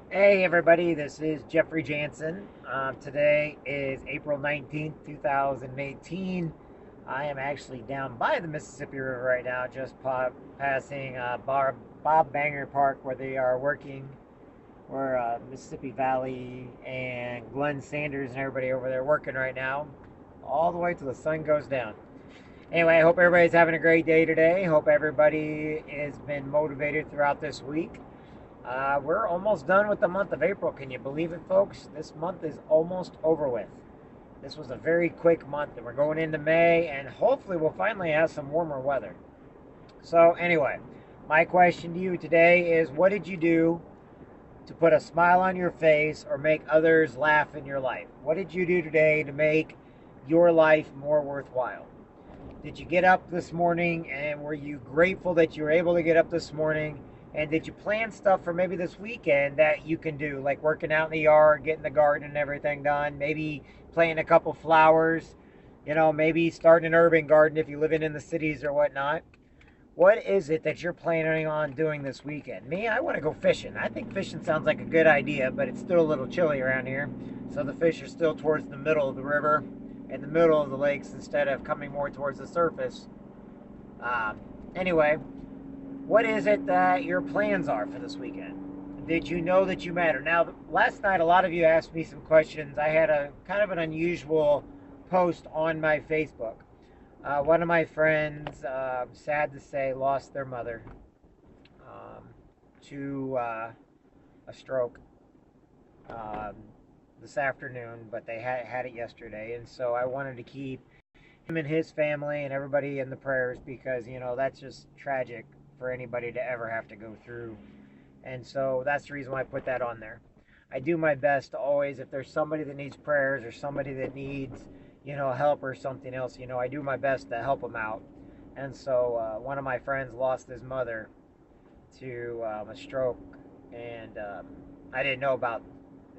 Hey everybody, this is Jeffrey Jansen. Today is April 19th, 2018. I am actually down by the Mississippi River right now, just passing Bob Banger Park where they are working, where Mississippi Valley and Glenn Sanders and everybody over there working right now, all the way till the sun goes down. Anyway, I hope everybody's having a great day today. Hope everybody has been motivated throughout this week. We're almost done with the month of April. Can you believe it, folks? This month is almost over with. This was a very quick month, and we're going into May, and hopefully, we'll finally have some warmer weather. So, anyway, my question to you today is what did you do to put a smile on your face or make others laugh in your life? What did you do today to make your life more worthwhile? Did you get up this morning and were you grateful that you were able to get up this morning? And did you plan stuff for maybe this weekend that you can do, like working out in the yard, getting the garden and everything done, maybe planting a couple flowers, maybe starting an urban garden if you live in the cities or whatnot? What is it that you're planning on doing this weekend? Me, I want to go fishing. I think fishing sounds like a good idea, but it's still a little chilly around here. So the fish are still towards the middle of the river and the middle of the lakes instead of coming more towards the surface. Anyway, what is it that your plans are for this weekend? Did you know that you matter? Now, last night, a lot of you asked me some questions. I had a kind of an unusual post on my Facebook. One of my friends, sad to say, lost their mother um, to a stroke um, this afternoon, but they had it yesterday, and so I wanted to keep him and his family and everybody in the prayers because that's just tragic for anybody to ever have to go through, and so that's the reason why I put that on there. I do my best to always, if there's somebody that needs prayers or somebody that needs, help or something else, I do my best to help them out. And so one of my friends lost his mother to a stroke, and I didn't know about.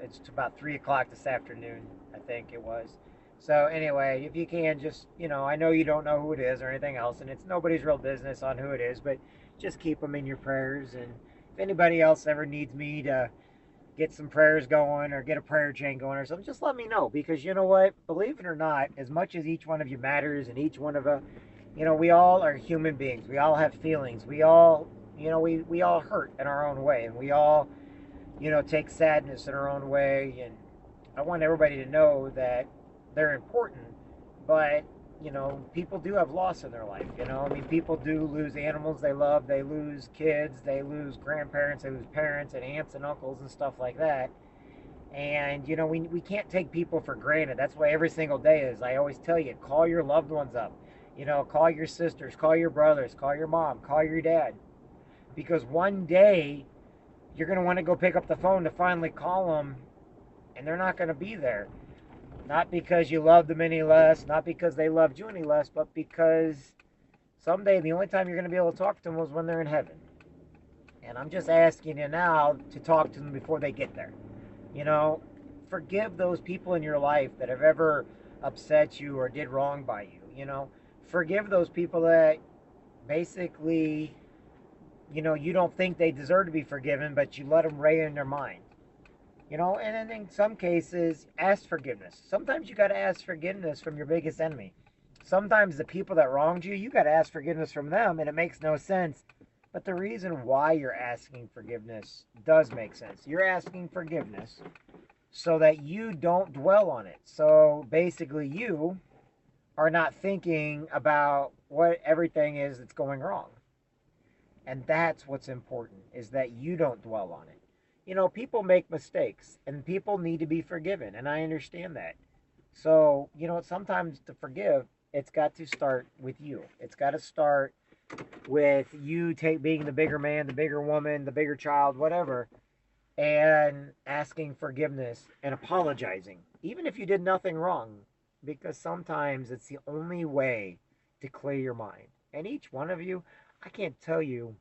It's about 3 o'clock this afternoon, I think it was. So anyway, if you can just, I know you don't know who it is or anything else, and it's nobody's real business on who it is, but just keep them in your prayers. And if anybody else ever needs me to get some prayers going or get a prayer chain going or something, just let me know. Because you know what? Believe it or not, as much as each one of you matters and each one of us, we all are human beings. We all have feelings. We all, we all hurt in our own way. And we all, take sadness in our own way. And I want everybody to know that they're important, but people do have loss in their life. I mean, people do lose animals they love, they lose kids, they lose grandparents, they lose parents and aunts and uncles and stuff like that. And we can't take people for granted. That's why every single day is, I always tell you, call your loved ones up. Call your sisters, call your brothers, call your mom, call your dad, because one day you're going to want to go pick up the phone to finally call them, and they're not going to be there. Not because you love them any less, not because they loved you any less, but because someday the only time you're going to be able to talk to them is when they're in heaven. And I'm just asking you now to talk to them before they get there. You know, Forgive those people in your life that have ever upset you or did wrong by you. Forgive those people that basically, you don't think they deserve to be forgiven, but you let them reign in their mind. And then in some cases, ask forgiveness. Sometimes you got to ask forgiveness from your biggest enemy. Sometimes the people that wronged you, you got to ask forgiveness from them, and it makes no sense. But the reason why you're asking forgiveness does make sense. You're asking forgiveness so that you don't dwell on it. So basically, you are not thinking about what everything is that's going wrong. And that's what's important, is that you don't dwell on it. People make mistakes and people need to be forgiven, and I understand that. So, sometimes to forgive, it's got to start with you. It's got to start with you being the bigger man, the bigger woman, the bigger child, whatever, and asking forgiveness and apologizing, even if you did nothing wrong, because sometimes it's the only way to clear your mind. And each one of you, I can't tell you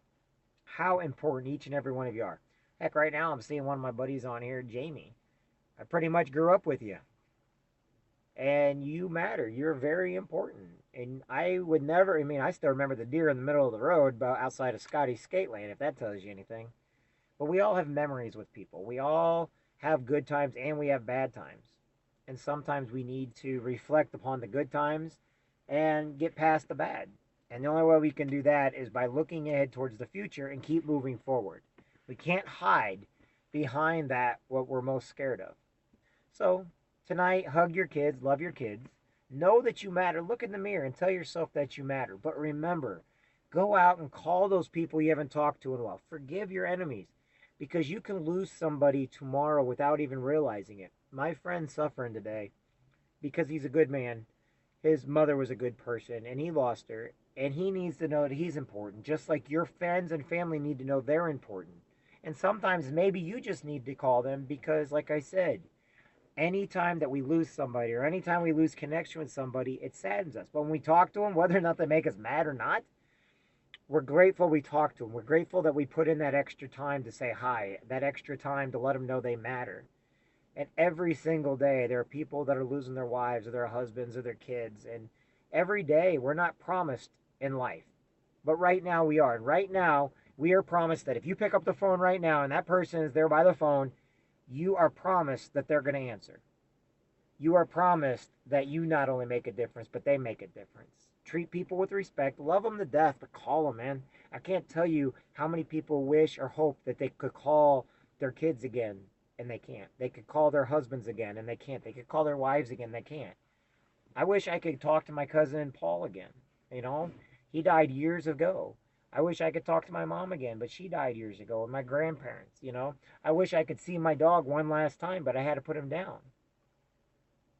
how important each and every one of you are. Heck, right now I'm seeing one of my buddies on here, Jamie. I pretty much grew up with you. And you matter. You're very important. And I would never, I mean, I still remember the deer in the middle of the road outside of Scotty's Skate Lane, if that tells you anything. But we all have memories with people. We all have good times and we have bad times. And sometimes we need to reflect upon the good times and get past the bad. And the only way we can do that is by looking ahead towards the future and keep moving forward. We can't hide behind that what we're most scared of. So, tonight, hug your kids, love your kids. Know that you matter. Look in the mirror and tell yourself that you matter. But remember, go out and call those people you haven't talked to in a while. Forgive your enemies because you can lose somebody tomorrow without even realizing it. My friend's suffering today because he's a good man. His mother was a good person and he lost her. And he needs to know that he's important, just like your friends and family need to know they're important. And sometimes maybe you just need to call them because, like I said, anytime that we lose somebody or anytime we lose connection with somebody, it saddens us. But when we talk to them, whether or not they make us mad or not, we're grateful we talked to them. We're grateful that we put in that extra time to say hi, that extra time to let them know they matter. And every single day, there are people that are losing their wives or their husbands or their kids. And every day, we're not promised in life. But right now, we are. And right now, we are promised that if you pick up the phone right now and that person is there by the phone, you are promised that they're going to answer. You are promised that you not only make a difference, but they make a difference. Treat people with respect. Love them to death, but call them, man. I can't tell you how many people wish or hope that they could call their kids again, and they can't. They could call their husbands again, and they can't. They could call their wives again, they can't. I wish I could talk to my cousin Paul again. You know, he died years ago. I wish I could talk to my mom again, but she died years ago, and my grandparents, you know. I wish I could see my dog one last time, but I had to put him down,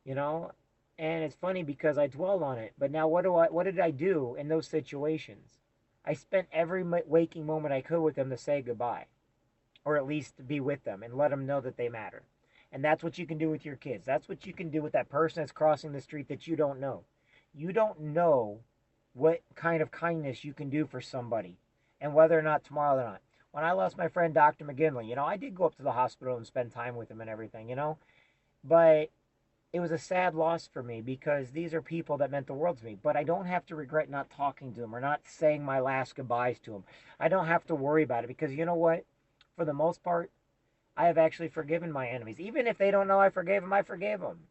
you know. And it's funny because I dwell on it, but now what did I do in those situations? I spent every waking moment I could with them to say goodbye, or at least to be with them and let them know that they matter. And that's what you can do with your kids. That's what you can do with that person that's crossing the street that you don't know. You don't know what kind of kindness you can do for somebody and whether or not tomorrow they're not. When I lost my friend Dr. McGinley, you know, I did go up to the hospital and spend time with him and everything, you know, but it was a sad loss for me because these are people that meant the world to me. But I don't have to regret not talking to them or not saying my last goodbyes to them. I don't have to worry about it because you know what? For the most part, I have actually forgiven my enemies. Even if they don't know I forgave them, I forgave them.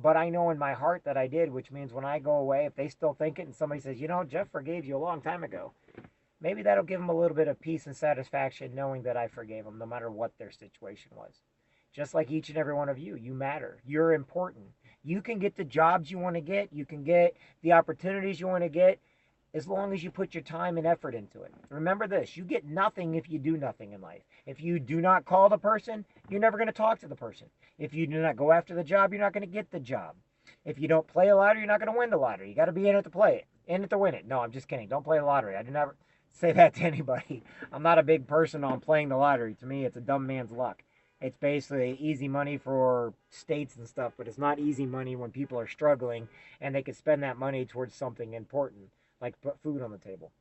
But I know in my heart that I did, which means when I go away, if they still think it and somebody says, you know, Jeff forgave you a long time ago, maybe that'll give them a little bit of peace and satisfaction knowing that I forgave them no matter what their situation was. Just like each and every one of you, you matter. You're important. You can get the jobs you want to get. You can get the opportunities you want to get as long as you put your time and effort into it. Remember this, you get nothing if you do nothing in life. If you do not call the person, you're never going to talk to the person. If you do not go after the job, you're not going to get the job. If you don't play a lottery, you're not going to win the lottery. You got to be in it to play it, in it to win it. No, I'm just kidding. Don't play the lottery. I do not say that to anybody. I'm not a big person on playing the lottery. To me, it's a dumb man's luck. It's basically easy money for states and stuff, but it's not easy money when people are struggling and they could spend that money towards something important, like put food on the table.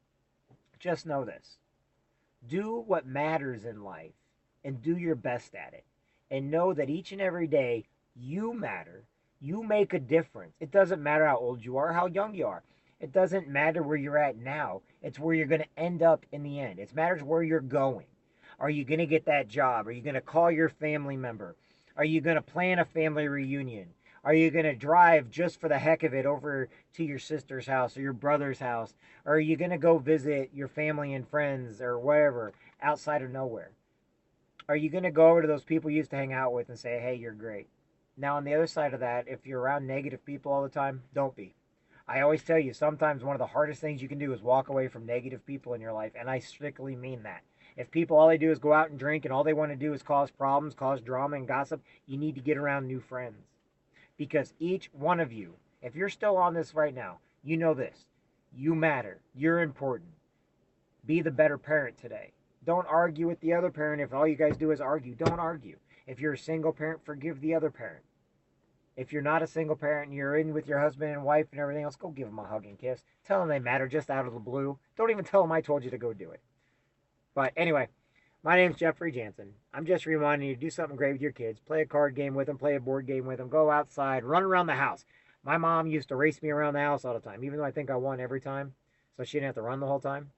Just know this. Do what matters in life and do your best at it. And know that each and every day you matter. You make a difference. It doesn't matter how old you are, how young you are. It doesn't matter where you're at now. It's where you're going to end up in the end. It matters where you're going. Are you going to get that job? Are you going to call your family member? Are you going to plan a family reunion? Are you going to drive just for the heck of it over to your sister's house or your brother's house? Or are you going to go visit your family and friends or whatever outside of nowhere? Are you going to go over to those people you used to hang out with and say, hey, you're great? Now, on the other side of that, if you're around negative people all the time, don't be. I always tell you, sometimes one of the hardest things you can do is walk away from negative people in your life, and I strictly mean that. If people, all they do is go out and drink and all they want to do is cause problems, cause drama and gossip, you need to get around new friends. Because each one of you, if you're still on this right now, you know this. You matter. You're important. Be the better parent today. Don't argue with the other parent if all you guys do is argue. Don't argue. If you're a single parent, forgive the other parent. If you're not a single parent and you're in with your husband and wife and everything else, go give them a hug and kiss. Tell them they matter just out of the blue. Don't even tell them I told you to go do it. But anyway, my name's Jeffrey Jansen. I'm just reminding you to do something great with your kids. Play a card game with them, play a board game with them, go outside, run around the house. My mom used to race me around the house all the time, even though I think I won every time, so she didn't have to run the whole time.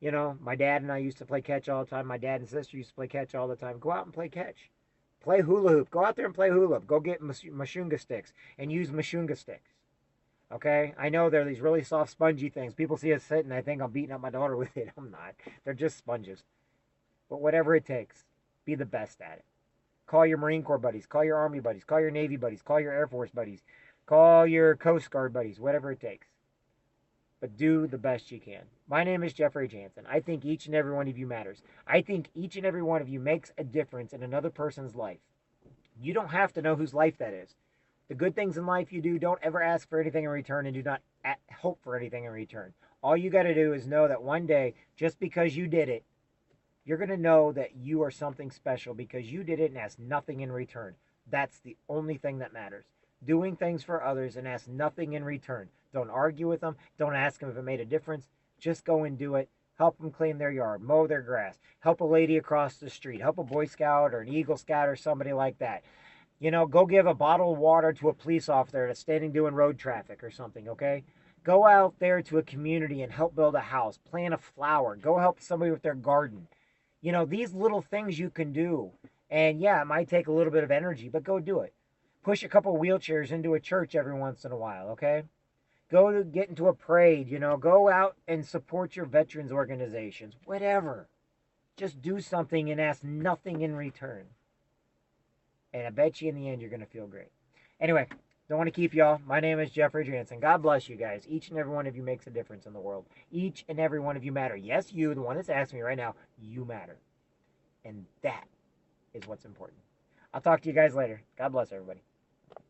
You know, my dad and I used to play catch all the time. My dad and sister used to play catch all the time. Go out and play catch. Play hula hoop. Go out there and play hula hoop. Go get mashunga sticks and use mashunga sticks. Okay? I know they're these really soft, spongy things. People see us sitting, I think I'm beating up my daughter with it. I'm not. They're just sponges. But whatever it takes, be the best at it. Call your Marine Corps buddies. Call your Army buddies. Call your Navy buddies. Call your Air Force buddies. Call your Coast Guard buddies. Whatever it takes. But do the best you can. My name is Jeffrey Jansen. I think each and every one of you matters. I think each and every one of you makes a difference in another person's life. You don't have to know whose life that is. The good things in life you do, don't ever ask for anything in return, and do not hope for anything in return. All you got to do is know that one day, just because you did it, you're going to know that you are something special because you did it and asked nothing in return. That's the only thing that matters. Doing things for others and ask nothing in return. Don't argue with them. Don't ask them if it made a difference. Just go and do it. Help them clean their yard, mow their grass, help a lady across the street, help a Boy Scout or an Eagle Scout or somebody like that. You know, go give a bottle of water to a police officer that's standing doing road traffic or something, okay? Go out there to a community and help build a house, plant a flower, go help somebody with their garden. You know, these little things you can do. And yeah, it might take a little bit of energy, but go do it. Push a couple wheelchairs into a church every once in a while, okay? Go to get into a parade, you know, go out and support your veterans organizations, whatever. Just do something and ask nothing in return. And I bet you in the end you're going to feel great. Anyway, don't want to keep y'all. My name is Jeffrey Jansen. God bless you guys. Each and every one of you makes a difference in the world. Each and every one of you matter. Yes, you, the one that's asking me right now, you matter. And that is what's important. I'll talk to you guys later. God bless everybody.